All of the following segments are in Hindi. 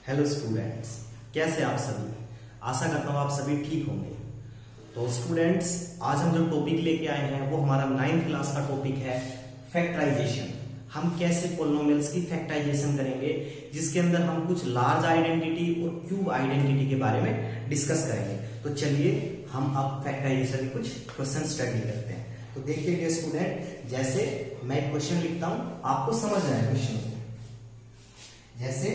हेलो स्टूडेंट्स, कैसे आप सभी। आशा करता हूँ आप सभी ठीक होंगे। तो स्टूडेंट्स, आज हम जो टॉपिक लेके आए हैं वो हमारा 9th क्लास का टॉपिक है फैक्टराइजेशन। हम कैसे पॉलिनोमियल्स की फैक्टराइजेशन करेंगे, जिसके अंदर हम कुछ लार्ज आइडेंटिटी और क्यूब आइडेंटिटी के बारे में डिस्कस करेंगे। तो चलिए हम अब फैक्टराइजेशन के कुछ क्वेश्चन स्टडी करते हैं। तो देखिए डियर स्टूडेंट, जैसे मैं एक क्वेश्चन लिखता हूं, आपको समझना है क्वेश्चन को। जैसे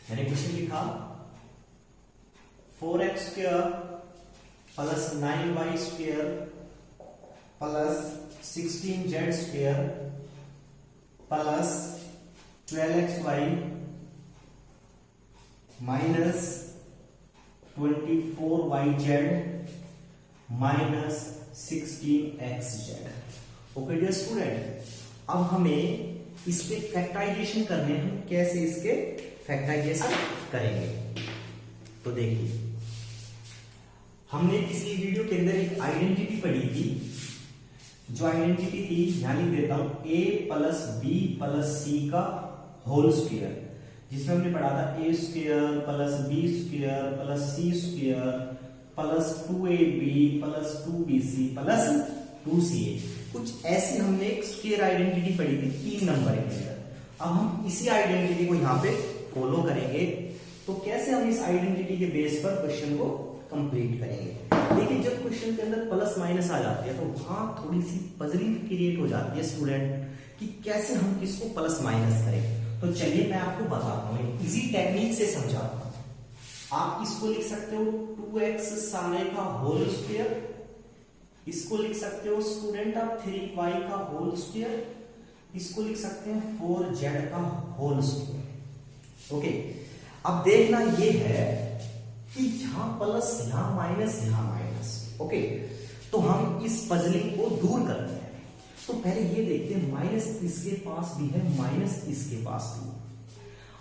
मैंने क्वेश्चन लिखा 4x square plus 9y square plus 16z square plus 12xy minus 24yz minus 16xz। Okay dear student, अब हमें इसके फैक्टराइजेशन करने हैं। हम कैसे इसके फैक्टराइजेशन करेंगे, तो देखिए हमने पिछली वीडियो के अंदर एक आइडेंटिटी पढ़ी थी। जो आइडेंटिटी थी यहां लिख देता हूं, a plus b plus c का होल स्क्वायर, जिसमें हमने पढ़ा था a square plus b square plus c square plus 2ab plus 2bc plus 2ca। कुछ ऐसी हमने एक स्क्वायर आइडेंटिटी पढ़ी थी 3 नंबर के अंदर। अब हम इसी आइडेंटिटी को यहाँ पे फॉलो करेंगे। तो कैसे हम इस आइडेंटिटी के बेस पर क्वेश्चन को कंप्लीट करेंगे। देखिए, जब क्वेश्चन के अंदर प्लस माइनस आ जाती है तो वहां थोड़ी सी पजलिंग क्रिएट हो जाती है स्टूडेंट, कि कैसे हम किसको प्लस माइनस करें। तो चलिए मैं आपको बताता हूँ, इजी टेक्निक से समझाता हूँ। आप इसको लिख सकते हो 2x सारे का होल स्क्वायर, इसको लिख सकते हो स्टूडेंट आप 3y का होल स्क्वायर, इसको लिख सकते हैं 4z का होल स्क्वायर। ओके, अब देखना ये है कि यहां प्लस यहां माइनस यहां माइनस। ओके, तो हम इस पजलिंग को दूर करते हैं। तो पहले ये देखते हैं, माइनस इसके पास भी है, माइनस इसके पास भी है।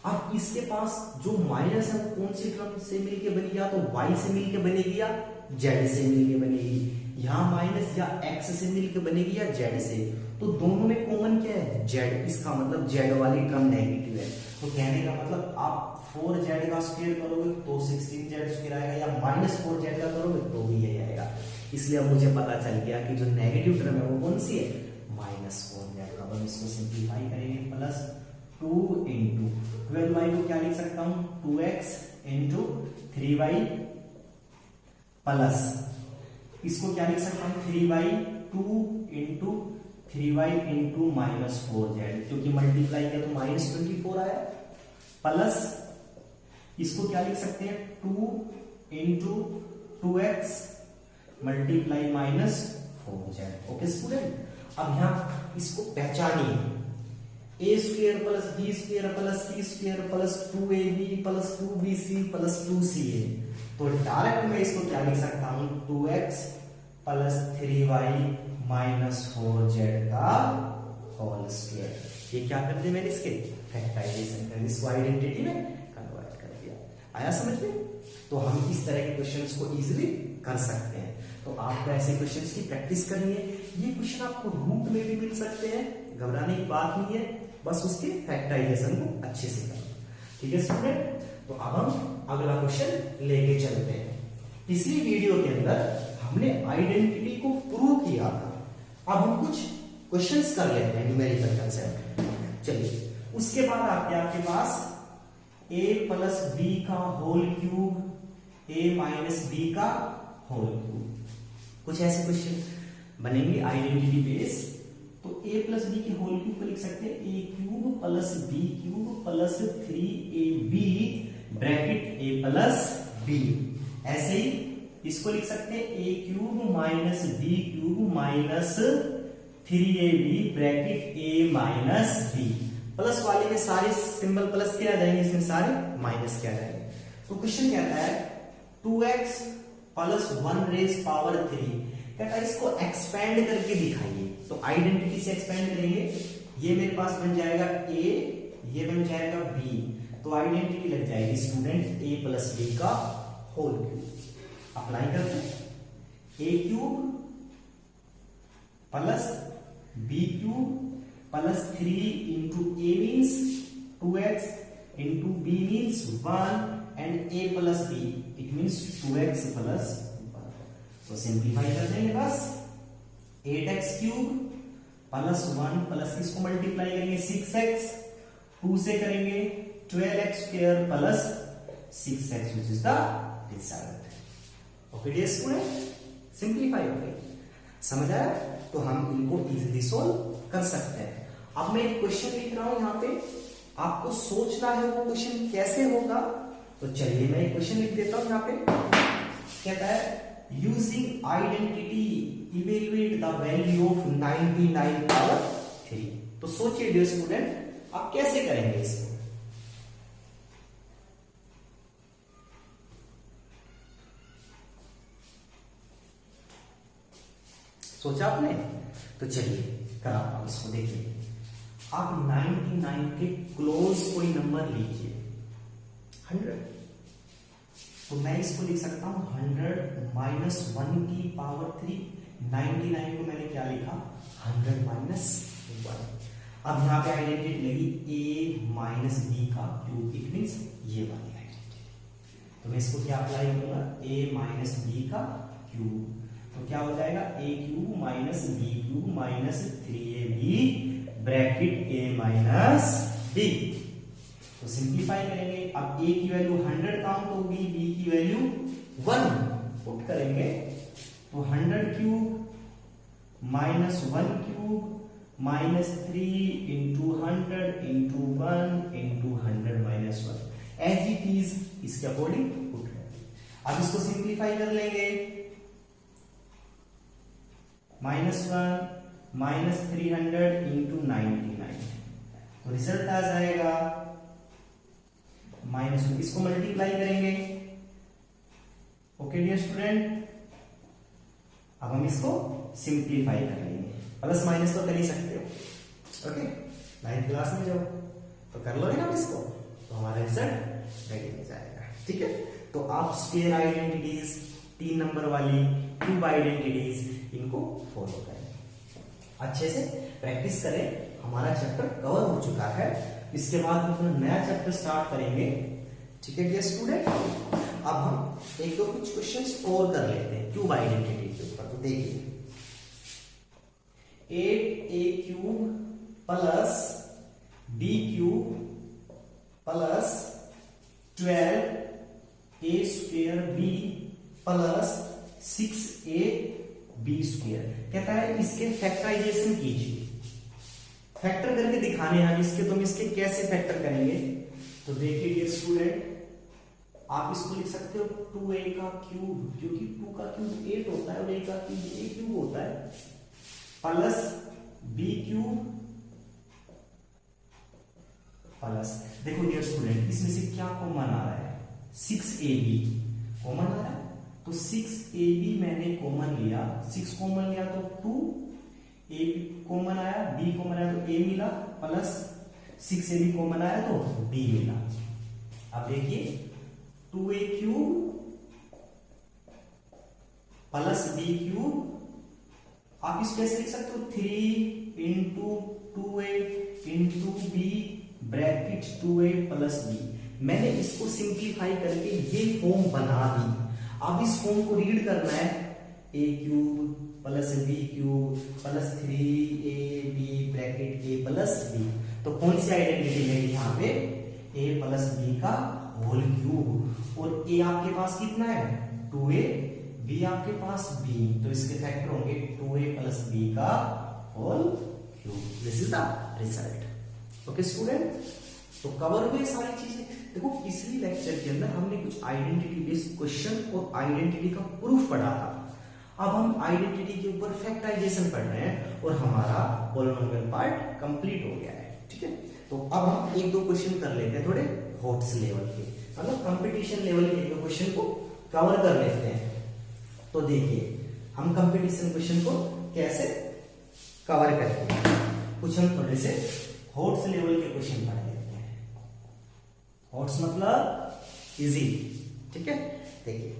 अब इसके पास जो माइनस है वो कौन सी टर्म से मिलके बनेगी, या तो y से मिलके बनेगी या z से मिलके बनेगी। यहां माइनस या x से मिलके बनेगी या z से। तो दोनों में कॉमन क्या है, z। इसका मतलब z वाली टर्म नेगेटिव है। तो कहने का मतलब आप 4z का स्क्वायर करोगे तो 16z स्क्वायर आएगा, या माइनस 4z का करोगे तो भी यही आएगा। इसलिए अब मुझे पता चल गया कि जो नेगेटिव टर्म है वो कौन सी है, माइनस 4z। अब हम इसको सिंप्लीफाई करेंगे, प्लस 2 इंटू 12y को क्या लिख सकता हूं, 2x इंटू 3y प्लस इसको क्या लिख सकता हूं, 3y 2 into 3y into minus 4z, क्योंकि मल्टीप्लाई किया तो माइनस 24 आया, प्लस इसको क्या लिख सकते हैं 2 into 2x multiply minus 4z। Okay student, अब यहां इसको पहचानिए, a square plus b square plus c square plus 2ab plus 2bc plus 2ca। तो डायरेक्ट मैं इसको क्या लिख सकता हूं, 2x plus 3y minus 4z का होल स्क्वायर। ये क्या कर दिया मैंने, इसके फैक्टराइजेशन कर, इसको आइडेंटिटी में कन्वर्ट कर दिया। आया समझ में। तो हम इस तरह के क्वेश्चंस को इजीली कर सकते हैं। तो आपको ऐसे क्वेश्चंस की प्रैक्टिस करनी है। ये क्वेश्चन आपको रूट में भी मिल सकते हैं, घबराने की बात नहीं है, बस उसके फैक्टराइजेशन को अच्छे से करना। ठीक है स्टूडेंट, तो अब हम अगला क्वेश्चन लेके चलते हैं। पिछली वीडियो के अंदर हमने आइडेंटिटी को प्रूव किया था। अब हम कुछ क्वेश्चंस कर लेते हैं न्यूमेरिकल कंसेप्ट। चलिए, उसके बाद आपके पास a प्लस बी का whole cube, a minus b का होल क्यूब, कुछ ऐसे क्वेश्चन बनेंगे आइडेंटिटी बेस। तो a प्लस बी के होल क्यूब को लिख सकते हैं a cube plus b cube plus 3ab bracket a plus b। ऐसे ही इसको लिख सकते हैं a cube minus b cube minus 3ab bracket a minus b। Plus वाले में सारे सिंबल प्लस के आ जाएंगे, इसमें सारे माइनस के आ जाएंगे। तो क्वेश्चन कहता है 2x प्लस 1 रेज पावर 3, कहता है इसको एक्सपेंड करके दिखाइए। तो आइडेंटिटी से एक्सपेंड करेंगे, ये मेरे पास बन जाएगा a, ये बन जाएगा b। तो आइडेंटिटी लग जाएगी स्टूडेंट a प्लस b का होल क्यूब। अप्लाई करते हैं, a cube plus b cube plus 3 into a means 2x into b means 1 and a plus b, it means 2x plus 1. तो सिंप्लीफाई कर देंगे बस 8x क्यूब प्लस 1 प्लस इसको मल्टीप्लाई करेंगे 6x, 2 से करेंगे 12x square plus 6x which is the result. Okay dear student, simplify हो गई, समझ आया? तो हम इनको इजीली सोल्व कर सकते हैं. अब मैं एक क्वेश्चन लिख रहा हूं यहाँ पे, आपको सोचना है वो क्वेश्चन कैसे होगा. तो चलिए मैं एक क्वेश्चन लिख देता हूं यहाँ पे. कहता है using identity evaluate the value of 99 power 3. तो सोचिए डियर स्टूडेंट, आप कैसे करेंगे इसको. सोचा आपने? तो चलिए कराता हूं इसको. देखिए आप 99 के क्लोज कोई नंबर लीजिए 100. तो मैं इसको लिख सकता हूं 100 माइनस 1 की पावर 3. 99 को मैंने क्या लिखा 100 माइनस 1. अब यहां पे आइडेंटिटी लगी a माइनस बी का क्यूब, इट मींस ये वाली आइडेंटिटी. तो मैं इसको क्या अप्लाई करूंगा a माइनस बी का क्यूब. तो क्या हो जाएगा a cube minus b cube minus 3ab bracket a minus b. तो सिंप्लीफाई करेंगे. अब a की वैल्यू 100 काउंट होगी, b की वैल्यू 1 पुट करेंगे. तो 100 cube minus 1 cube minus 3 into 100 into 1 into 100 minus 1 as it is इसके अकॉर्डिंग पुट करेंगे. अब इसको सिंप्लीफाई कर लेंगे. Minus 1 minus 300 into 99. तो रिजल्ट आ जाएगा माइनस 1. इसको मल्टीप्लाई करेंगे. ओके डियर स्टूडेंट, अब हम इसको सिंप्लीफाई कर लेंगे. प्लस माइनस तो कर ही सकते हो. ओके 9th क्लास में जाओ तो कर लोगे ना इसको, तो हमारा रिजल्ट रेडी हो जाएगा. ठीक है. तो आप स्क्वायर आइडेंटिटीज 3 नंबर वाली क्यूब आइडेंटिटीज इनको फॉलो करें, अच्छे से प्रैक्टिस करें. हमारा चैप्टर कवर हो चुका है. इसके बाद हम अपना नया चैप्टर स्टार्ट करेंगे. ठीक है डियर स्टूडेंट. अब हम एक दो कुछ क्वेश्चंस और कर लेते हैं क्यूब आइडेंटिटी के ऊपर. तो देखिए 8a cube plus b cube plus 12a square b plus 6a b square. कहता है इसके फैक्टराइजेशन कीजिए. फैक्टर करके दिखाने हैं इसके, तो हम इसके कैसे फैक्टर करेंगे. तो देखिए डियर स्टूडेंट, आप इसको लिख सकते हो 2a का क्यूब, क्योंकि 2 का क्यूब 8 होता है और a का क्यूब a क्यूब होता है, प्लस b क्यूब प्लस. देखो डियर स्टूडेंट, इसमें से क्या कॉमन आ रहा है 6ab कॉमन आ रहा है. तो 6ab मैंने कॉमन लिया, 6 कॉमन लिया तो 2, a कॉमन आया, b कॉमन आया तो a मिला, प्लस 6ab कॉमन आया तो b मिला. अब देखिए 2a cube plus b cube, आप इसको कैसे लिख सकते हो 3 into 2a into b bracket 2a plus b. मैंने इसको सिंप्लीफाई करके ये फॉर्म बना दी. अब इस फॉर्म को रीड करना है a cube plus b cube plus 3ab bracket a plus b. तो कौन सी आइडेंटिटी है यहाँ पे a प्लस b का होल क्यूब. और a आपके पास कितना है 2a, b आपके पास b, तो इसके फैक्टर होंगे 2a प्लस b का whole cube. This is the result. Okay student, तो कवर हुए सारी चीजें. देखो पिछली लेक्चर के अंदर हमने कुछ आइडेंटिटी बेस्ड क्वेश्चन और आइडेंटिटी का प्रूफ पढ़ा था. अब हम आइडेंटिटी के ऊपर फैक्टराइजेशन पढ़ रहे हैं और हमारा पॉलिनोमियल पार्ट कंप्लीट हो गया है. ठीक है. तो अब हम एक दो क्वेश्चन कर लेते हैं थोड़े हॉट्स लेवल के, मतलब कंपटीशन लेवल के एक दो क्वेश्चन को कवर कर लेते हैं. तो देखिए हम कंपटीशन क्वेश्चन को कैसे कवर करते हैं. कुछ हम थोड़े से हॉट्स लेवल के क्वेश्चन पढ़ लेते हैं. हॉट्स मतलब इजी. ठीक है. देखिए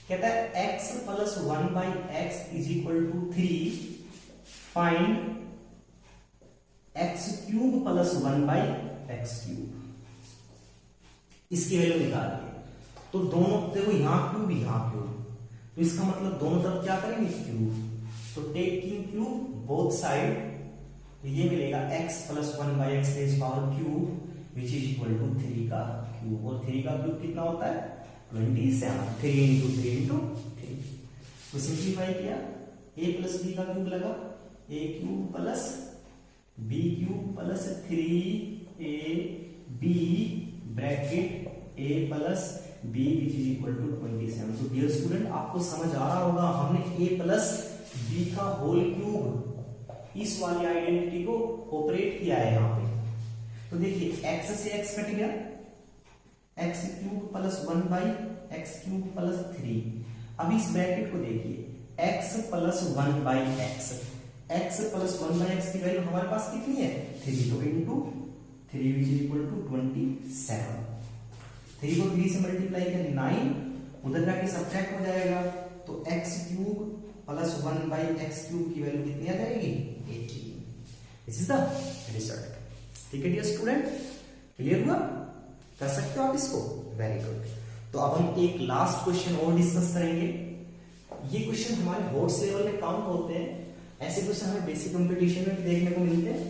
कहता है x plus 1 by x is equal to 3. Find x cube plus 1 by x cube. इसकी वैल्यू निकालिए। तो दोनों देखो, यहाँ क्यूब यहाँ क्यूब, तो इसका मतलब दोनों तरफ क्या करेंगे क्यूब। तो टेकिंग क्यूब बोथ साइड, तो ये मिलेगा x plus 1/x raise power cube which is equal to 3 का क्यूब। और 3 का क्यूब कितना होता है 27, 3 इंटू 3। तो सिंप्लीफाई किया, a प्लस b का क्यूब लगा, a cube plus b cube plus 3ab bracket a plus b which is equal to 27। तो डियर स्टूडेंट आपको समझ आ रहा होगा, हमने a प्लस b का होल क्यूब इस वाली आइडेंटिटी को ऑपरेट किया है यहाँ पे। तो देखिए x से x कट गया, x cube plus 1/x cube plus 3। अब इस ब्रैकेट को देखिए, x plus 1/x, x plus 1/x की वैल्यू हमारे पास कितनी है 3, तो into 3 which is equal to 27। 3 को 3 से मल्टीप्लाई करें 9, उधर जाके सब्ट्रैक्ट हो जाएगा, तो x cube plus 1/x cube की वैल्यू कितनी आ जाएगी 18। This is the result. ठीक है डियर स्टूडेंट, क्लियर हुआ? कर सकते हो आप इसको, वेरी गुड। तो अब हम एक लास्ट क्वेश्चन और डिस्कस करेंगे। ये क्वेश्चन हमारे हॉट्स लेवल में काउंट होते हैं। ऐसे क्वेश्चन हमें बेसिक कंपटीशन में देखने को मिलते हैं,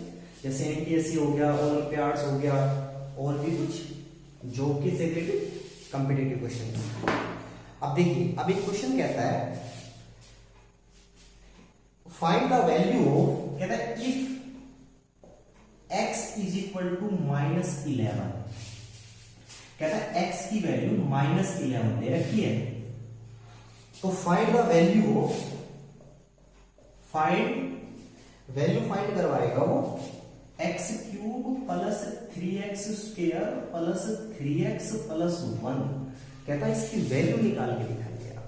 जैसे एनटीएससी हो गया, ओलंपियाड्स हो गया, और भी कुछ जॉब के रिलेटेड कॉम्पिटिटिव क्वेश्चन। अब देखिए, अब एक क्वेश्चन कहता है फाइंड द वैल्यू ऑफ, कहता है if x is equal to -11, कहता है x की वैल्यू -11 दे रखी है, तो find the value of, value find करवाएगा वो x cube plus 3x square plus 3x plus 1। कहता है इसकी वैल्यू निकाल के दिखाइए आप।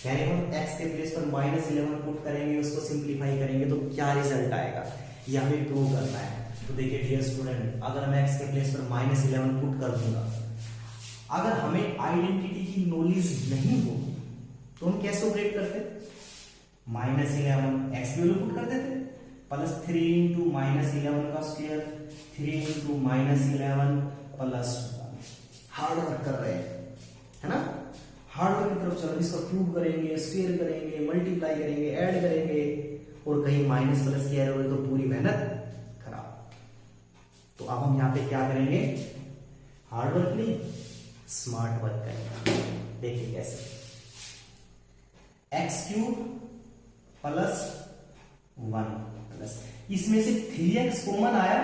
यानी हम x के प्लेस पर -11 पुट करेंगे, उसको सिंप्लीफाई करेंगे तो क्या रिजल्ट आएगा, ये हमें प्रूव करना है। तो देखिए डियर स्टूडेंट, अगर मैं x के प्लेस पर -11 पुट कर दूंगा, अगर हमें आइडेंटिटी की नॉलेज नहीं हो तो हम कैसे ऑपरेट करते, -11 x की वैल्यू पुट कर देते, प्लस 3 इंटू -11 का square, 3 into -11 plus 1। Hard work कर रहे हैं, है ना, हार्ड वर्क की तरफ चलो, इसको क्यूब करेंगे, स्क्वायर करेंगे, मल्टीप्लाई करेंगे, ऐड करेंगे, और कहीं माइनस प्लस की एरर हो तो पूरी मेहनत खराब। तो अब हम यहाँ पे क्या करेंगे, हार्ड वर्क नहीं स्मार्ट वर्क करेंगे। देखिए कैसे, x क्यूब प्लस 1 प्लस, इसमें से 3x कॉमन आया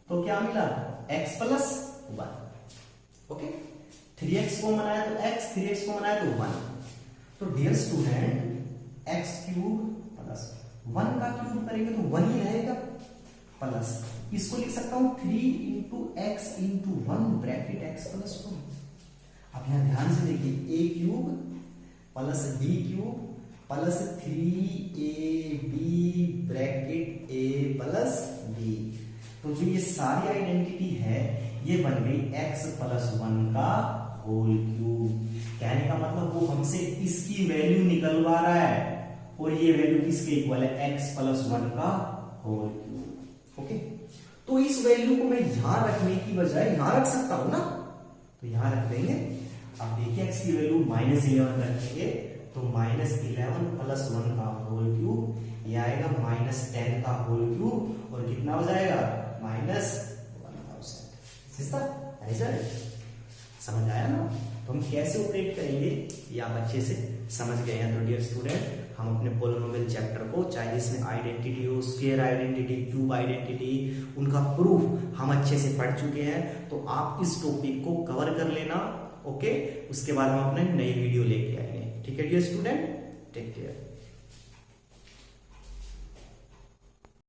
तो क्या मिला x plus 1। Okay, 3x common आया तो x, 3x कॉमन आया तो 1। तो dear student x cube plus 1 का क्यूब करेंगे तो 1 ही रहेगा, प्लस इसको लिख सकता हूं 3 into x into 1 bracket x plus 1। अब यहां ध्यान से देखिए, a cube plus b cube plus 3ab bracket a plus b। तो जो ये सारी आइडेंटिटी है ये बन गई x प्लस 1 का होल क्यूब। कहने का मतलब वो हमसे इसकी वैल्यू निकलवा रहा है और ये वैल्यू किसके इक्वल है, x प्लस 1 का होल क्यूब। ओके, तो इस वैल्यू को मैं यहां रखने की बजाय यहां रख सकता हूं ना, तो यहां रख देंगे। अब देखिए x की वैल्यू -11 रखेंगे तो -11 प्लस 1 का होल क्यूब, ये आएगा -10 का होल क्यूब, और कितना हो जाएगा -1000। रिजल्ट समझ आया ना? तो हम कैसे ऑपरेट करेंगे ये आप अच्छे से समझ गए हैं। तो डियर स्टूडेंट, हम अपने पॉलिनोमियल चैप्टर को, चाहे जिसमें आइडेंटिटी हो, स्क्वायर आइडेंटिटी, क्यूब आइडेंटिटी, उनका प्रूफ हम अच्छे से पढ़ चुके हैं। तो आप इस टॉपिक को कवर कर लेना। ओके, उसके बाद हम अपने नई वीडियो लेके आएंगे। ठीक है डियर स्टूडेंट, टेक केयर।